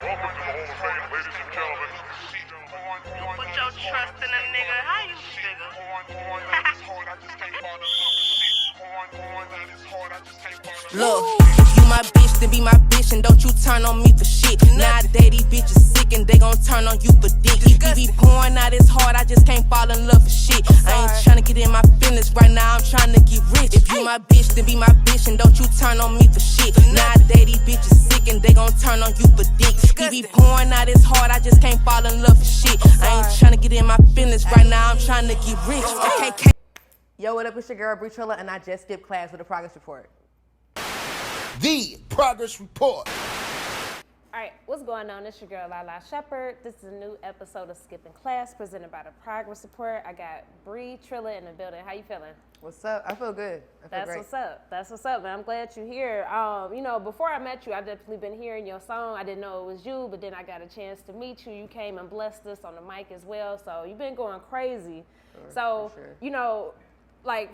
Welcome to the Hall of Fame, ladies and gentlemen. You put your trust in a nigga, how you figure? Look, if you my bitch, then be my bitch, and don't you turn on me for shit. Nowadays these bitches sick and they gon' turn on you for dick. He be pouring out his heart, I just can't fall in love for shit. I ain't tryna get in my feelings right now, I'm tryna get rich. If you my bitch, then be my bitch, and don't you turn on me for shit. Nowadays these bitches sick and they gon' turn on you for dick. He be pouring out his heart, I just can't fall in love for shit. I ain't tryna get in my feelings right now, I'm tryna get rich. Okay. Yo, what up? It's your girl, Bri Trilla, and I just skipped class with a progress report. The Progress Report. All right, what's going on? It's your girl, Lala Shepherd. This is a new episode of Skipping Class presented by the Progress Report. I got Bri Trilla in the building. How you feeling? What's up? I feel good. I feel great. That's what's up, man. I'm glad you're here. Before I met you, I've definitely been hearing your song. I didn't know it was you, but then I got a chance to meet you. You came and blessed us on the mic as well. So you've been going crazy. For sure.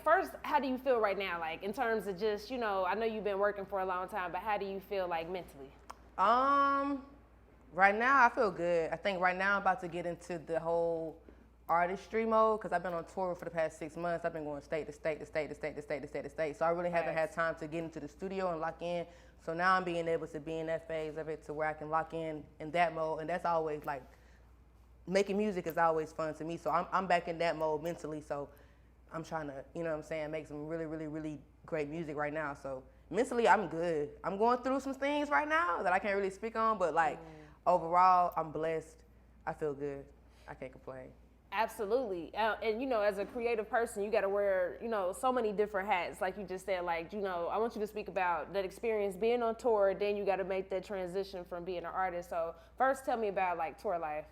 First, how do you feel right now? Like, in terms of just, I know you've been working for a long time, but how do you feel, like, mentally? Right now I feel good. I think right now I'm about to get into the whole artistry mode because I've been on tour for the past 6 months. I've been going state to state to state to state to state to state to state. So I really haven't had time to get into the studio and lock in. So now I'm being able to be in that phase of it to where I can lock in that mode. And that's always like, making music is always fun to me. So I'm back in that mode mentally. So I'm trying to, make some really, really, really great music right now. So mentally, I'm good. I'm going through some things right now that I can't really speak on, but overall, I'm blessed. I feel good. I can't complain. Absolutely. And as a creative person, you got to wear, so many different hats. Like you just said, I want you to speak about that experience being on tour, then you got to make that transition from being an artist. So first, tell me about tour life.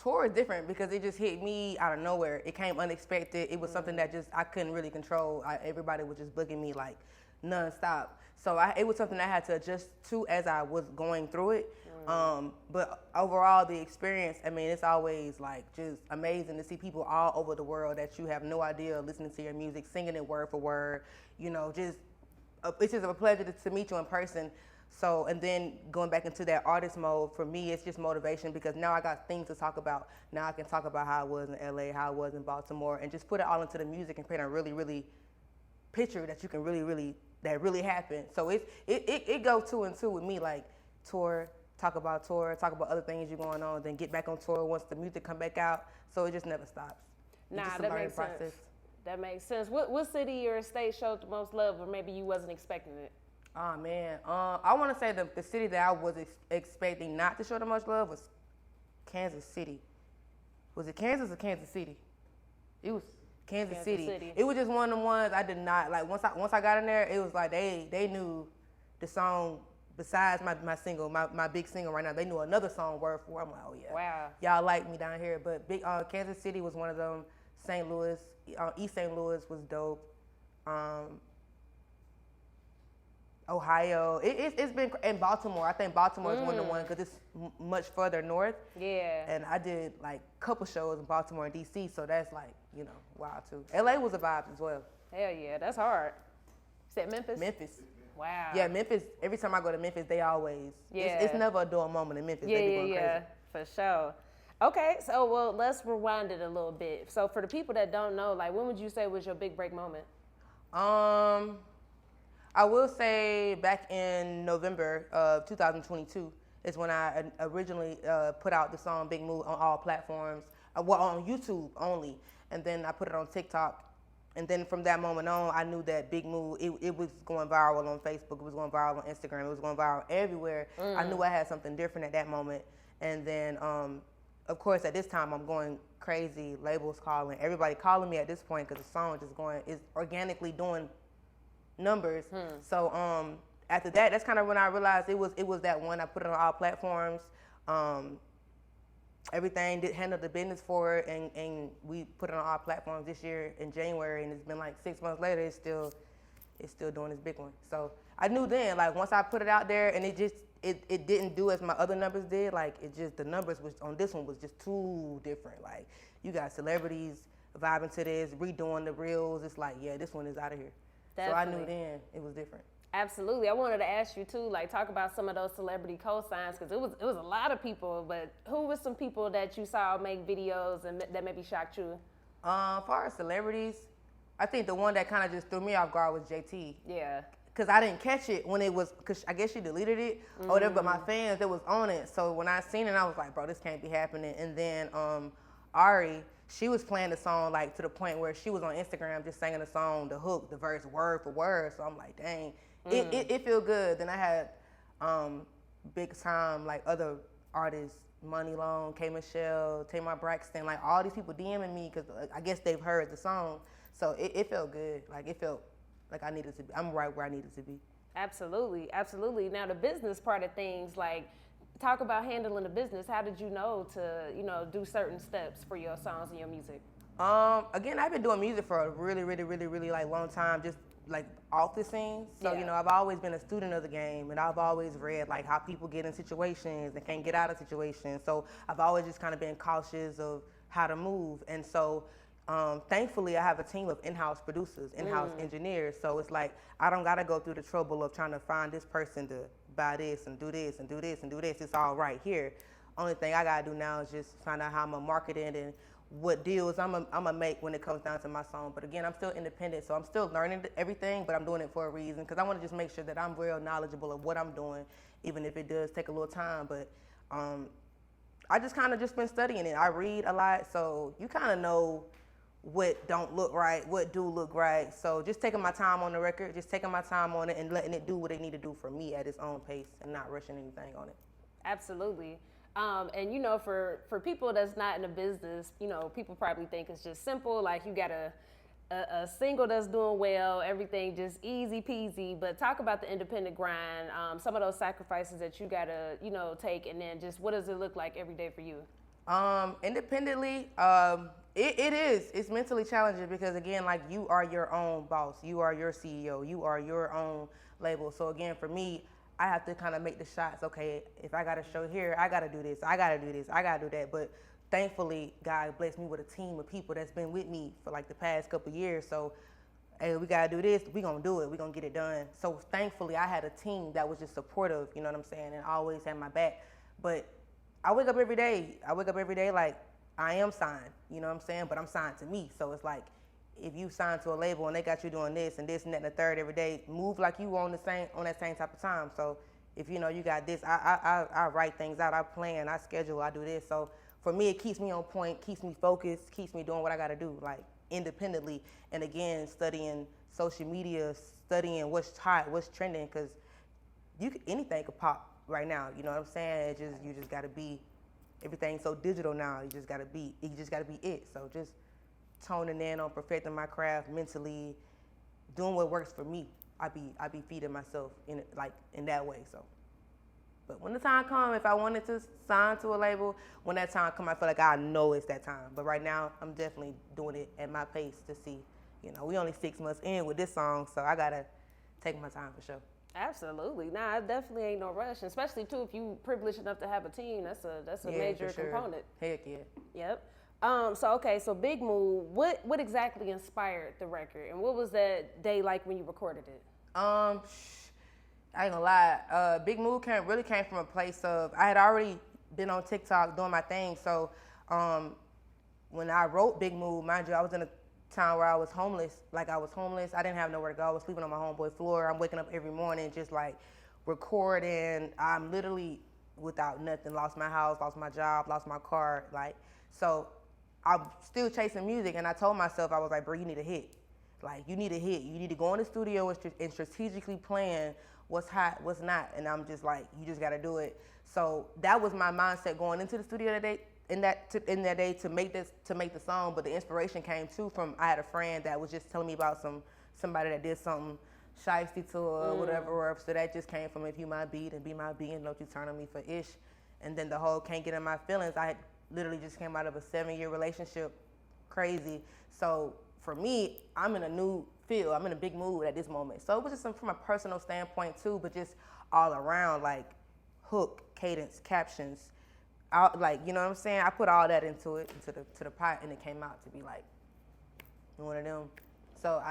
Tour is different because it just hit me out of nowhere. It came unexpected. It was something that I couldn't really control. Everybody was just booking me nonstop. So it was something I had to adjust to as I was going through it. But overall, the experience, it's always just amazing to see people all over the world that you have no idea listening to your music, singing it word for word. It's just a pleasure to meet you in person. So, and then going back into that artist mode, for me, it's just motivation because now I got things to talk about. Now I can talk about how I was in LA, how I was in Baltimore, and just put it all into the music and paint a really, really picture that you can that really happened. So it goes 2 and 2 with me, tour, talk about other things you're going on, then get back on tour once the music come back out. So it just never stops. Nah, that makes sense. That makes sense. What city or state showed the most love, or maybe you wasn't expecting it? Oh man, I want to say the city that I was expecting not to show the most love was Kansas City. Was it Kansas or Kansas City? It was Kansas City. It was just one of them ones I did not like. Once I got in there, it was like they knew the song besides my single, my big single right now. They knew another song word for it. I'm like, oh yeah, wow, y'all like me down here. But Kansas City was one of them. St. Louis, East St. Louis was dope. Ohio, it's been in Baltimore. I think Baltimore is one of the ones because it's much further north. Yeah. And I did a couple shows in Baltimore and DC, so that's wild too. LA was a vibe as well. Hell yeah, that's hard. Said Memphis. Memphis. Wow. Yeah, Memphis. Every time I go to Memphis, they always. Yeah. It's never a dull moment in Memphis. They be going crazy. For sure. Okay, so let's rewind it a little bit. So for the people that don't know, when would you say was your big break moment? I will say back in November of 2022 is when I originally put out the song Big Move on all platforms, on YouTube only, and then I put it on TikTok. And then from that moment on, I knew that Big Move, it was going viral on Facebook, it was going viral on Instagram, it was going viral everywhere. I knew I had something different at that moment. And then, of course, at this time, I'm going crazy, labels calling, everybody calling me at this point because the song is organically doing numbers. So after that, that's kind of when I realized it was that one. I put it on all platforms. Everything did handle the business for it, and we put it on all platforms this year in January, and it's been 6 months later, it's still doing this big one. So I knew then, once I put it out there, and it didn't do as my other numbers did. The numbers was on this one was just too different. You got celebrities vibing to this, redoing the reels. It's yeah, this one is out of here. Definitely. So I knew then it was different. Absolutely. I wanted to ask you too, like talk about some of those celebrity co-signs, because it was a lot of people, but who were some people that you saw make videos and that maybe shocked you? As far as celebrities, I think the one that kind of just threw me off guard was JT. Yeah. Cause I didn't catch it when it was, cause I guess she deleted it or whatever, but my fans, it was on it. So when I seen it, I was like, bro, this can't be happening. And then Ari, she was playing the song like to the point where she was on Instagram just singing the song, the hook, the verse, word for word. So I'm like, dang, it feel good. Then I had big time like other artists, Money Long, K Michelle, Tamar Braxton, like all these people DMing me because I guess they've heard the song. So it felt good. Like it felt like I needed to be. I'm right where I needed to be. Absolutely, absolutely. Now the business part of things, like talk about handling the business. How did you know to, do certain steps for your songs and your music? Again, I've been doing music for a really like long time, just like off the scene. So, Yeah. I've always been a student of the game, and I've always read like how people get in situations and can't get out of situations. So I've always just kind of been cautious of how to move. And so thankfully, I have a team of in-house producers, in-house engineers. So it's like I don't gotta go through the trouble of trying to find this person to buy this and do this and do this and do this. It's all right here. Only thing I gotta do now is just find out how I'm gonna market it and what deals I'm gonna make when it comes down to my song. But again, I'm still independent, so I'm still learning everything, but I'm doing it for a reason because I want to just make sure that I'm real knowledgeable of what I'm doing, even if it does take a little time. But I just kind of just been studying it. I read a lot, so you kind of know what don't look right, what do look right. So just taking my time on the record, just taking my time on it and letting it do what it need to do for me at its own pace and not rushing anything on it. Absolutely. And for people that's not in the business, people probably think it's just simple, like you got a single that's doing well, everything just easy peasy. But talk about the independent grind, some of those sacrifices that you gotta, take, and then just what does it look like every day for you? Independently, it's mentally challenging because again, like you are your own boss, you are your CEO, you are your own label. So again, for me, I have to kind of make the shots. Okay, if I got a show here, I got to do this, I got to do this, I got to do that. But thankfully, God blessed me with a team of people that's been with me for like the past couple of years. So, hey, we got to do this, we going to do it, we going to get it done. So thankfully, I had a team that was just supportive, you know what I'm saying, and always had my back. But I wake up every day like I am signed, you know what I'm saying, but I'm signed to me. So it's like, if you sign to a label and they got you doing this and this and that and the third every day, move like you on that same type of time. So if you got this, I write things out, I plan, I schedule, I do this. So for me, it keeps me on point, keeps me focused, keeps me doing what I got to do, like independently. And again, studying social media, studying what's hot, what's trending, because anything could pop right now. You know what I'm saying? You just got to be. Everything's so digital now. You just got to be it. So just toning in on perfecting my craft mentally, doing what works for me. I be feeding myself in that way. So, but when the time comes, if I wanted to sign to a label, when that time comes, I feel like I know it's that time. But right now, I'm definitely doing it at my pace to see. We only 6 months in with this song, so I gotta take my time for sure. Absolutely. Nah, it definitely ain't no rush, especially too if you privileged enough to have a team. That's a major component. Heck yeah. Yep. So Big Move, what exactly inspired the record, and what was that day like when you recorded it? I ain't gonna lie. Big Move really came from a place of I had already been on TikTok doing my thing. So when I wrote Big Move, mind you, I was in a time where I was homeless. I didn't have nowhere to go. I was sleeping on my homeboy floor. I'm waking up every morning just like recording. I'm literally without nothing. Lost my house, lost my job, lost my car. So I'm still chasing music, and I told myself, I was like, bro, you need a hit. You need a hit. You need to go in the studio and strategically plan what's hot, what's not. And I'm just like, you just got to do it. So that was my mindset going into the studio that day. In that day to make the song, but the inspiration came too from I had a friend that was just telling me about somebody that did something shiesty to her or whatever. So that just came from if you my beat and be my beat and don't you turn on me for ish. And then the whole can't get in my feelings. I had literally just came out of a 7-year relationship, crazy. So for me, I'm in a new field. I'm in a big mood at this moment. So it was just from a personal standpoint too, but just all around hook, cadence, captions. You know what I'm saying? I put all that into the pot, and it came out to be one of them So,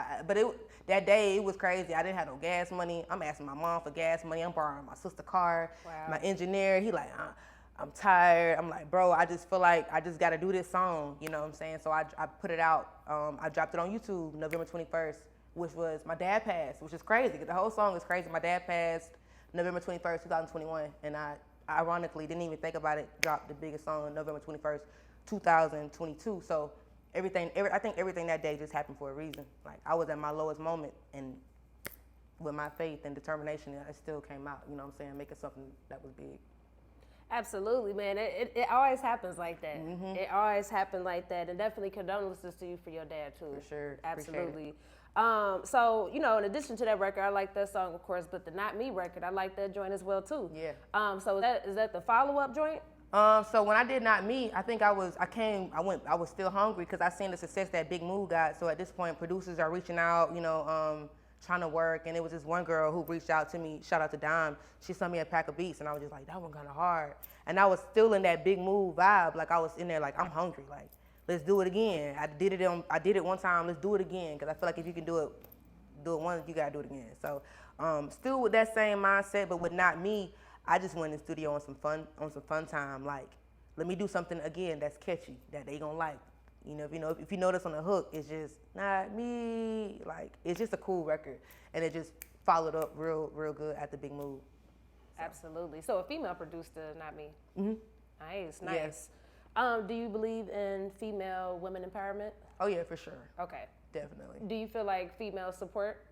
that day it was crazy. I didn't have no gas money. I'm asking my mom for gas money. I'm borrowing my sister's car. Wow. My engineer, he like, I'm tired. I'm like, bro, I just feel like I just got to do this song. You know what I'm saying? So I put it out. I dropped it on YouTube November 21st, which was my dad passed, which is crazy. The whole song is crazy. My dad passed November 21st, 2021, and I ironically didn't even think about it. Dropped the biggest song on November 21st, 2022. So I think everything that day just happened for a reason. Like I was at my lowest moment, and with my faith and determination, it still came out. You know what I'm saying? Making something that was big. Absolutely, man. It always happens like that. It always happened like that, and definitely condolences to you for your dad too. For sure. Absolutely. So in addition to that record, I like that song, of course, but the Not Me record, I like that joint as well too. Yeah. So is that the follow-up joint? So when I did Not Me, I think I was still hungry because I seen the success that Big Move got. So at this point, producers are reaching out, trying to work. And it was this one girl who reached out to me, shout out to Dime. She sent me a pack of beats and I was just like, that one kind of hard. And I was still in that Big Move vibe. Like I was in there like, I'm hungry. Like, let's do it again. I did it one time, let's do it again. Cause I feel like if you can do it once, you gotta do it again. So still with that same mindset, but with Not Me, I just went in the studio on some fun time. Like, let me do something again that's catchy, that they gonna like. If you notice on the hook, it's just Not Me. Like, it's just a cool record, and it just followed up real good at the Big Move. So. Absolutely. So a female produced the Not Me. Mm-hmm. Nice. Yes. Do you believe in female women empowerment? Oh yeah, for sure. Okay. Definitely. Do you feel like female support?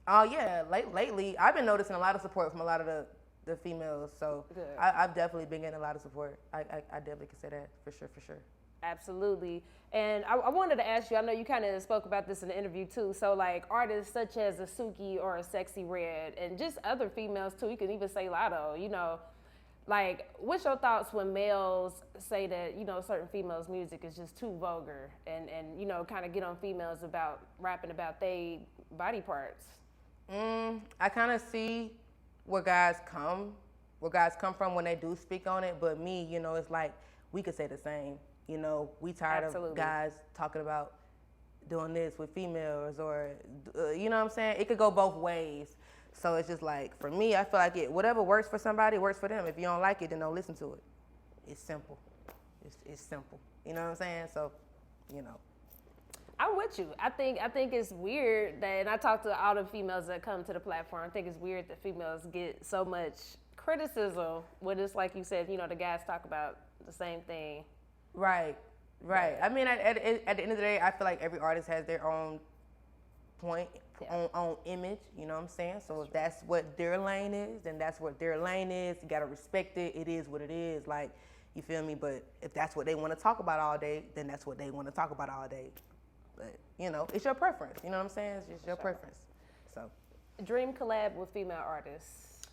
Oh yeah. Lately, I've been noticing a lot of support from a lot of the females. So I've definitely been getting a lot of support. I definitely can say that for sure. Absolutely. And I wanted to ask you, I know you kind of spoke about this in the interview too, so like artists such as a Suki or a Sexy Red and just other females too, you can even say Lotto, like what's your thoughts when males say that, certain females' music is just too vulgar and kind of get on females about rapping about their body parts? I kind of see where guys come from when they do speak on it, but me, it's like we could say the same. We tired Absolutely. of guys talking about doing this with females or, you know what I'm saying? It could go both ways. So it's just like, for me, I feel like whatever works for somebody works for them. If you don't like it, then don't listen to it. It's simple. It's simple. You know what I'm saying? So, I'm with you. I think it's weird that, and I talk to all the females that come to the platform, I think it's weird that females get so much criticism when it's like you said, the guys talk about the same thing. Right. I mean, at the end of the day, I feel like every artist has their own point, own image, you know what I'm saying? So if that's what their lane is, then that's what their lane is. You gotta respect it. It is what it is. Like, you feel me? But if that's what they want to talk about all day, then that's what they want to talk about all day. But, it's your preference. You know what I'm saying? It's just your preference. So. Dream collab with female artists?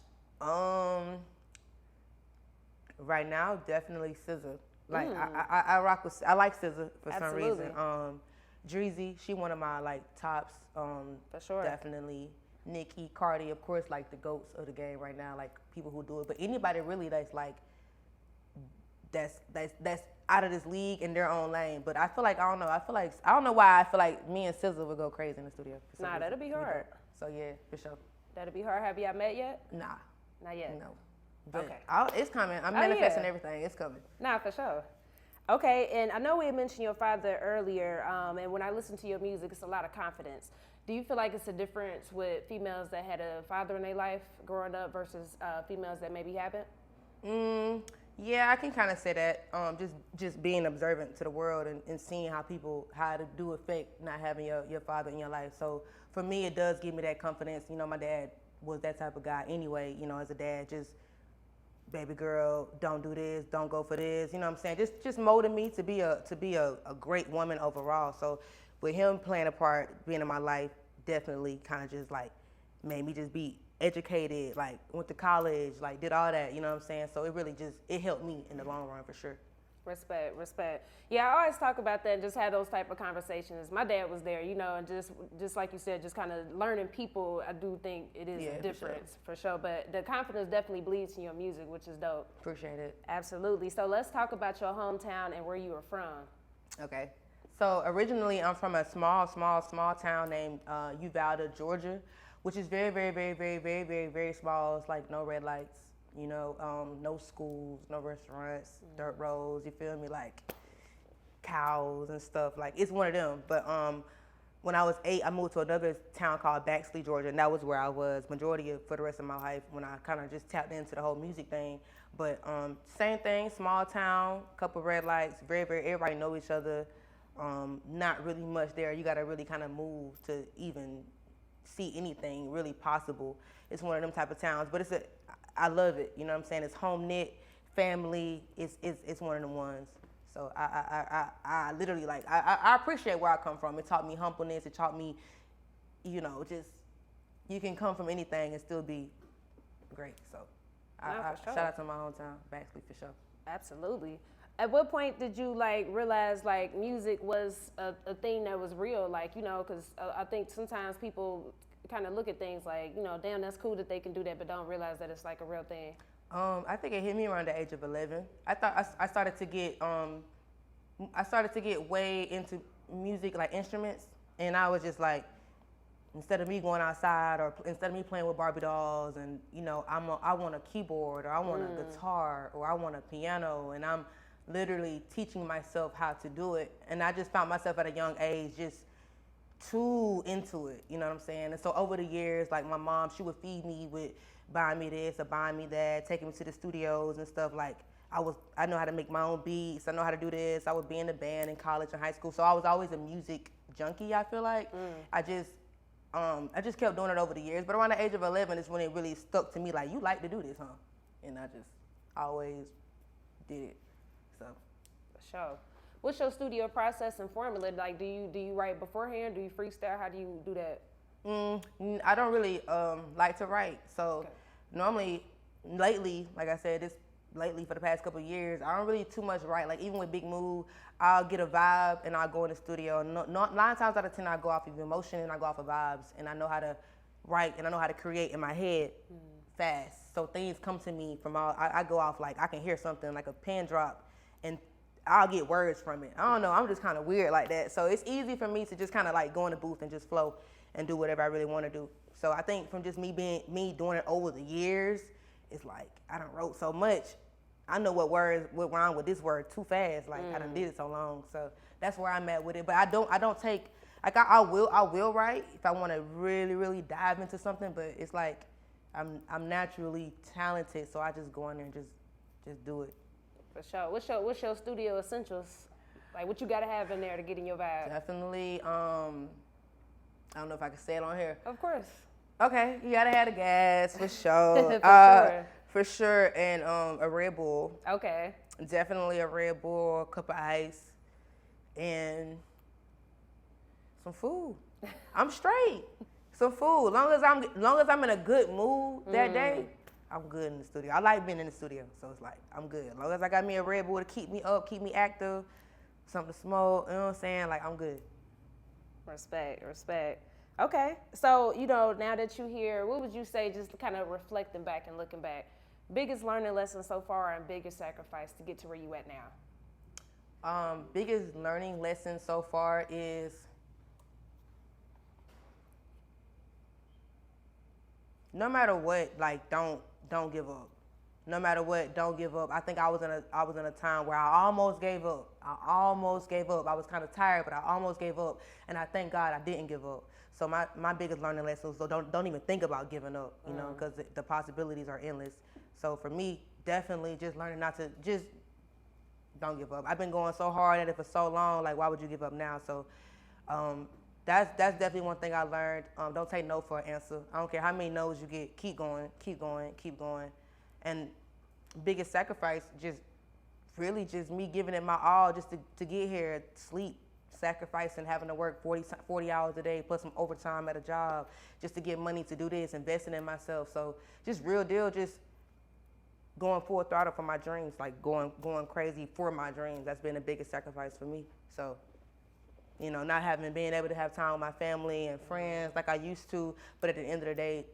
Right now, definitely SZA. Like I rock with, I like SZA for Absolutely. some reason. Dreezy, she one of my tops. For sure. Definitely. Nicki, Cardi, of course, like the goats of the game right now, like people who do it. But anybody really that's like that's out of this league in their own lane. But I feel like I don't know why I feel like me and SZA would go crazy in the studio. Nah, that'll be hard. So yeah, for sure. That'll be hard. Have y'all met yet? Nah. Not yet. No. But okay. It's coming. I'm manifesting everything. It's coming. Nah, for sure. Okay, and I know we had mentioned your father earlier, and when I listen to your music, it's a lot of confidence. Do you feel like it's a difference with females that had a father in their life growing up versus females that maybe haven't? Yeah, I can kind of say that. Just being observant to the world and seeing how it do affect not having your father in your life. So for me, it does give me that confidence. My dad was that type of guy anyway. As a dad, just baby girl, don't do this, don't go for this. You know what I'm saying? Just molded me to be a great woman overall. So with him playing a part, being in my life, definitely kind of just like made me just be educated, like went to college, like did all that, you know what I'm saying? So it really it helped me in the long run for sure. Respect. Yeah, I always talk about that and just have those type of conversations. My dad was there, and just like you said, just kind of learning people, I do think it is a difference for sure. But the confidence definitely bleeds in your music, which is dope. Appreciate it. Absolutely. So let's talk about your hometown and where you are from. Okay. So originally, I'm from a small town named Uvalde, Georgia, which is very, very, very, very, very, very, very small. It's like no red lights, you know, no schools, no restaurants, dirt roads. You feel me? Like cows and stuff. Like it's one of them. But when I was 8, I moved to another town called Baxley, Georgia, and that was where I was majority of for the rest of my life when I kind of just tapped into the whole music thing. But same thing, small town, couple red lights, very, very, everybody know each other. Not really much there. You got to really kind of move to even see anything really possible. It's one of them type of towns, but I love it. You know what I'm saying? It's home knit, family. It's one of them ones. So I literally like I appreciate where I come from. It taught me humbleness. It taught me, you know, just you can come from anything and still be great. So shout out to my hometown, Baxley for sure. Absolutely. At what point did you like realize like music was a thing that was real? Like, you know, because I think sometimes people kind of look at things like, you know, damn, that's cool that they can do that, but don't realize that it's like a real thing. I think it hit me around the age of 11. I thought I started to get way into music, like instruments, and I was just like, instead of me going outside or instead of me playing with Barbie dolls and, you know, I want a keyboard or I want a guitar or I want a piano, and I'm literally teaching myself how to do it. And I just found myself at a young age just too into it, you know what I'm saying? And so over the years, like my mom, she would feed me with buying me this or buying me that, taking me to the studios and stuff. Like I know how to make my own beats, I know how to do this. I would be in the band in college and high school. So I was always a music junkie, I feel like. I just kept doing it over the years. But around the age of 11 is when it really stuck to me, like, you like to do this, huh? And I just always did it. So. For sure. What's your studio process and formula? Like, do you write beforehand? Do you freestyle? How do you do that? I don't really like to write. So normally, lately, like I said, lately for the past couple of years, I don't really too much write. Like even with Big Move, I'll get a vibe and I'll go in the studio. 9 times out of 10, I go off of emotion and I go off of vibes, and I know how to write and I know how to create in my head fast. So things come to me from I go off, like I can hear something like a pen drop and I'll get words from it. I don't know, I'm just kind of weird like that. So it's easy for me to just kind of like go in the booth and just flow and do whatever I really want to do. So I think from just me doing it over the years, it's like I done wrote so much. I know what words would rhyme with this word too fast. Like I done did it so long. So that's where I'm at with it. But I don't take, like I will write if I want to really, really dive into something, but it's like I'm naturally talented, so I just go in there and just do it. For sure. What's your studio essentials? Like what you gotta have in there to get in your vibe? Definitely. I don't know if I can say it on here. Of course. Okay, you gotta have the gas for sure. Sure. For sure, and a Red Bull. Okay. Definitely a Red Bull, a cup of ice, and some food. I'm straight. Some food. Long as I'm in a good mood that day, I'm good in the studio. I like being in the studio, so it's like I'm good. As long as I got me a Red Bull to keep me up, keep me active, something to smoke, you know what I'm saying? Like I'm good. Respect. Okay, so you know, now that you're here, what would you say, just kind of reflecting back and looking back, biggest learning lesson so far and biggest sacrifice to get to where you at now? Biggest learning lesson so far is no matter what, like don't give up. No matter what, don't give up. I think I was in a time where I almost gave up. I was kind of tired, but I almost gave up. And I thank God I didn't give up. So my biggest learning lesson was don't even think about giving up, you know, because the possibilities are endless. So for me, definitely just learning not to just don't give up. I've been going so hard at it for so long. Like, why would you give up now? So that's definitely one thing I learned. Don't take no for an answer. I don't care how many no's you get. Keep going. And biggest sacrifice, just really just me giving it my all just to get here, sleep, sacrificing, having to work 40 hours a day plus some overtime at a job just to get money to do this, investing in myself. So just real deal, just going full throttle for my dreams, like going crazy for my dreams. That's been the biggest sacrifice for me. So, you know, not being able to have time with my family and friends like I used to, but at the end of the day,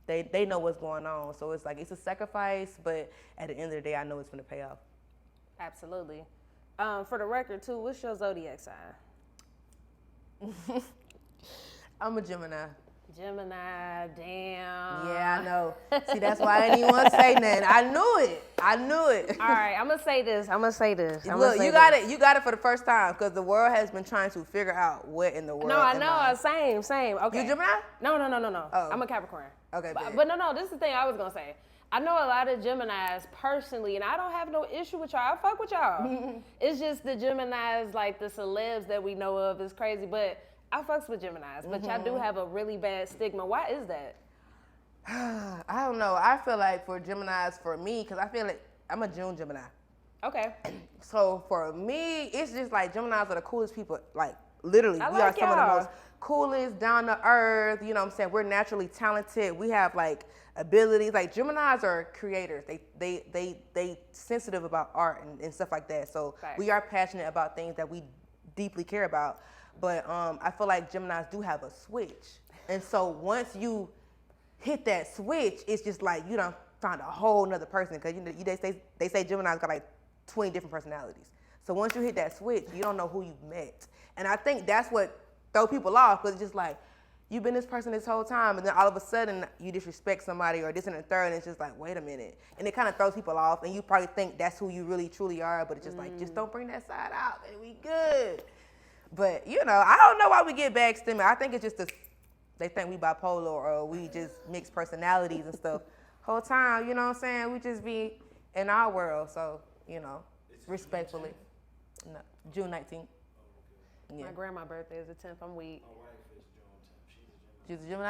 they know what's going on. So it's like, it's a sacrifice, but at the end of the day, I know it's going to pay off. Absolutely. For the record, too, what's your zodiac sign? I'm a Gemini. Gemini, damn. Yeah, I know. See, that's why I didn't even want to say nothing. I knew it. All right, I'm gonna say this. Look, you got it. You got it for the first time because the world has been trying to figure out what in the world. No, I know. Same. Okay. You Gemini? No. Oh. I'm a Capricorn. Okay, bet. But no. This is the thing I was gonna say. I know a lot of Geminis personally, and I don't have no issue with y'all. I fuck with y'all. It's just the Geminis, like the celebs that we know of, is crazy. But I fucks with Geminis. But y'all do have a really bad stigma. Why is that? I don't know. I feel like for Geminis, for me, because I feel like I'm a June Gemini. Okay. So for me, it's just like Geminis are the coolest people. Like literally, we are like some of the y'all. most coolest, down to earth. You know what I'm saying? We're naturally talented. We have like abilities. Like Geminis are creators. They sensitive about art and stuff like that. So Facts. we are passionate about things that we deeply care about. But I feel like Geminis do have a switch. And so once you hit that switch, it's just like you done found a whole nother person. Because you know, they say Geminis got like 20 different personalities. So once you hit that switch, you don't know who you've met. And I think that's what throw people off, because it's just like, you've been this person this whole time, and then all of a sudden you disrespect somebody or this and the third, and it's just like, wait a minute. And it kind of throws people off, and you probably think that's who you really truly are, but it's just like, just don't bring that side out, and we good. But, you know, I don't know why we get backstabbing. I think it's just they think we bipolar or we just mix personalities and stuff. Whole time, you know what I'm saying? We just be in our world, so, you know, respectfully. No, June 19th. Yeah. My grandma's birthday is the 10th. I'm weak. She's a Gemini.